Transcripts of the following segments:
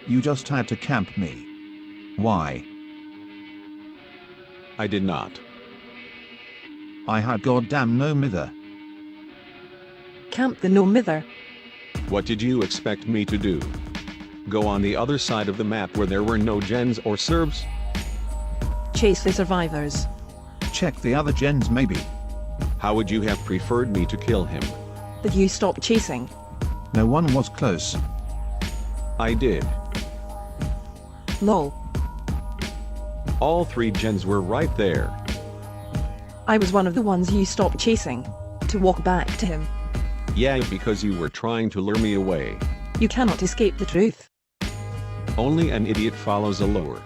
You just had to camp me. Why? I did not. I had goddamn no mither. Camp the no mither. What did you expect me to do? Go on the other side of the map where there were no gens or Serbs? Chase the survivors. Check the other gens maybe. How would you have preferred me to kill him? That you stop chasing. No one was close. I did. Lol. All 3 gens were right there. I was one of the ones you stopped chasing. To walk back to him. Yeah, because you were trying to lure me away. You cannot escape the truth. Only an idiot follows a lure.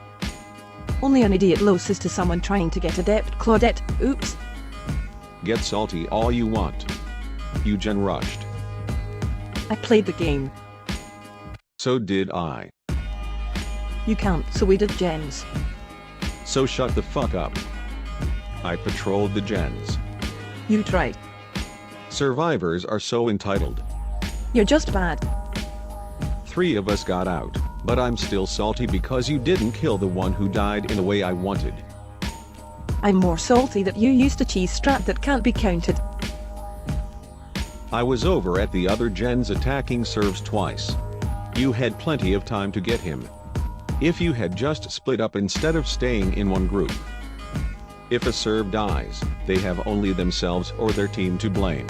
Only an idiot loses to someone trying to get adept Claudette. Oops. Get salty all you want. You gen rushed. I played the game. So did I. You can't, so we did gens. So shut the fuck up. I patrolled the gens. You tried. Survivors are so entitled. You're just bad. 3 of us got out, but I'm still salty because you didn't kill the one who died in the way I wanted. I'm more salty that you used a cheese strat that can't be counted. I was over at the other gens attacking Serbs twice. You had plenty of time to get him. If you had just split up instead of staying in one group. If a Serb dies, they have only themselves or their team to blame.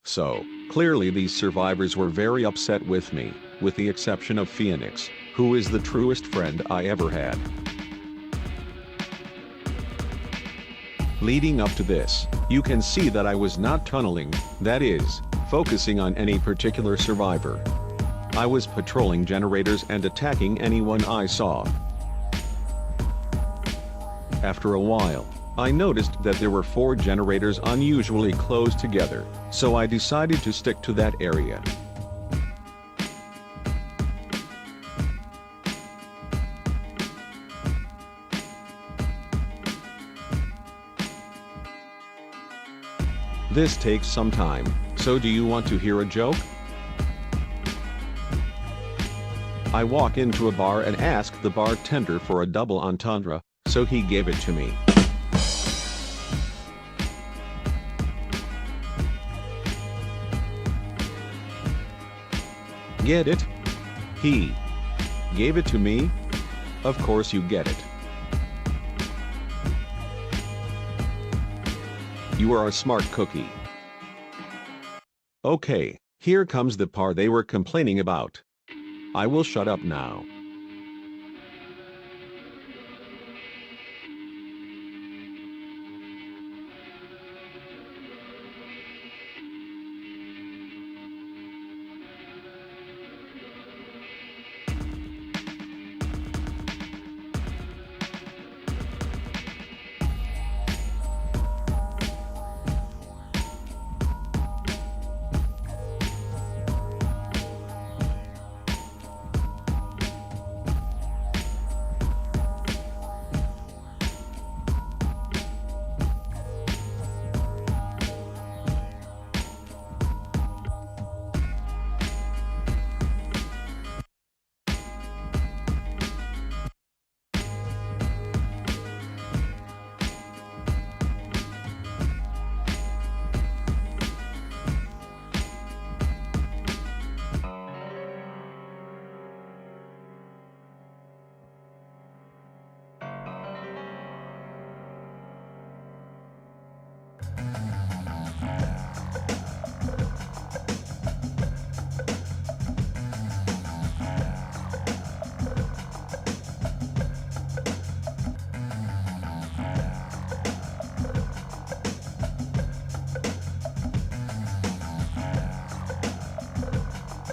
So, clearly these survivors were very upset with me, with the exception of Phoenix, who is the truest friend I ever had. Leading up to this, you can see that I was not tunneling, that is, focusing on any particular survivor. I was patrolling generators and attacking anyone I saw. After a while, I noticed that there were 4 generators unusually close together, so I decided to stick to that area. This takes some time, so do you want to hear a joke? I walk into a bar and ask the bartender for a double entendre, so he gave it to me. Get it? He gave it to me? Of course you get it. You are a smart cookie. Okay, here comes the part they were complaining about. I will shut up now.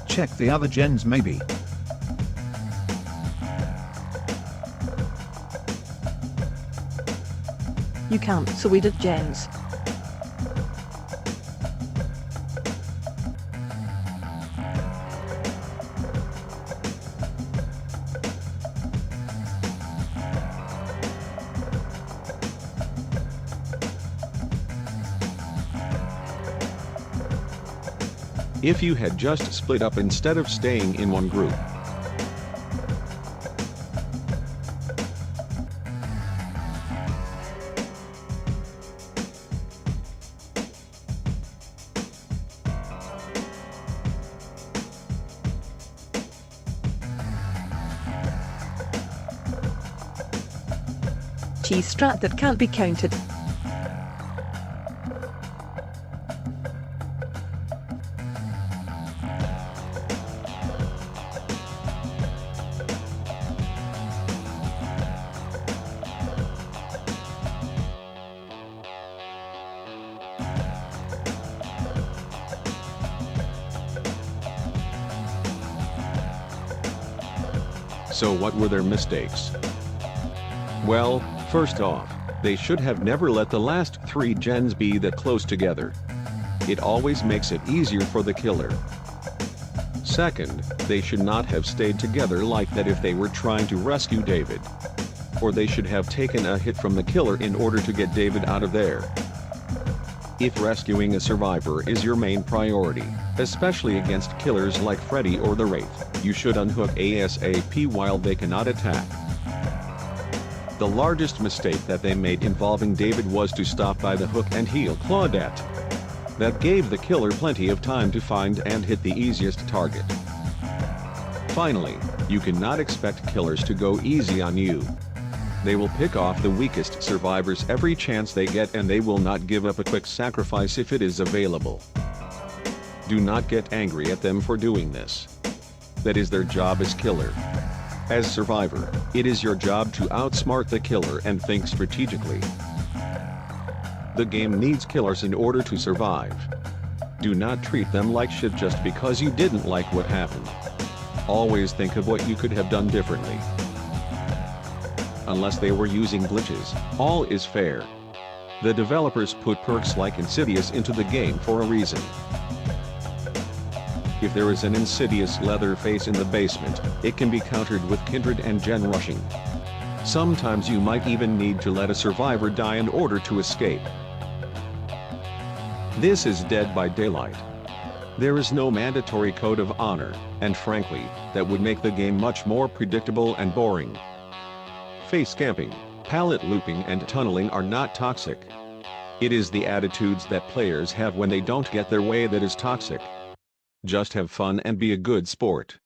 Check the other gens maybe. You can't, so we did gens. If you had just split up instead of staying in one group. Cheese strat that can't be counted. So what were their mistakes? Well, first off, they should have never let the last 3 gens be that close together. It always makes it easier for the killer. Second, they should not have stayed together like that if they were trying to rescue David. Or they should have taken a hit from the killer in order to get David out of there. If rescuing a survivor is your main priority, especially against killers like Freddy or the Wraith, you should unhook ASAP while they cannot attack. The largest mistake that they made involving David was to stop by the hook and heal Claudette. That gave the killer plenty of time to find and hit the easiest target. Finally, you cannot expect killers to go easy on you. They will pick off the weakest survivors every chance they get, and they will not give up a quick sacrifice if it is available. Do not get angry at them for doing this. That is their job as killer. As survivor, it is your job to outsmart the killer and think strategically. The game needs killers in order to survive. Do not treat them like shit just because you didn't like what happened. Always think of what you could have done differently. Unless they were using glitches, all is fair. The developers put perks like Insidious into the game for a reason. If there is an Insidious Leatherface in the basement, it can be countered with Kindred and Gen rushing. Sometimes you might even need to let a survivor die in order to escape. This is Dead by Daylight. There is no mandatory code of honor, and frankly, that would make the game much more predictable and boring. Face camping, pallet looping and tunneling are not toxic. It is the attitudes that players have when they don't get their way that is toxic. Just have fun and be a good sport.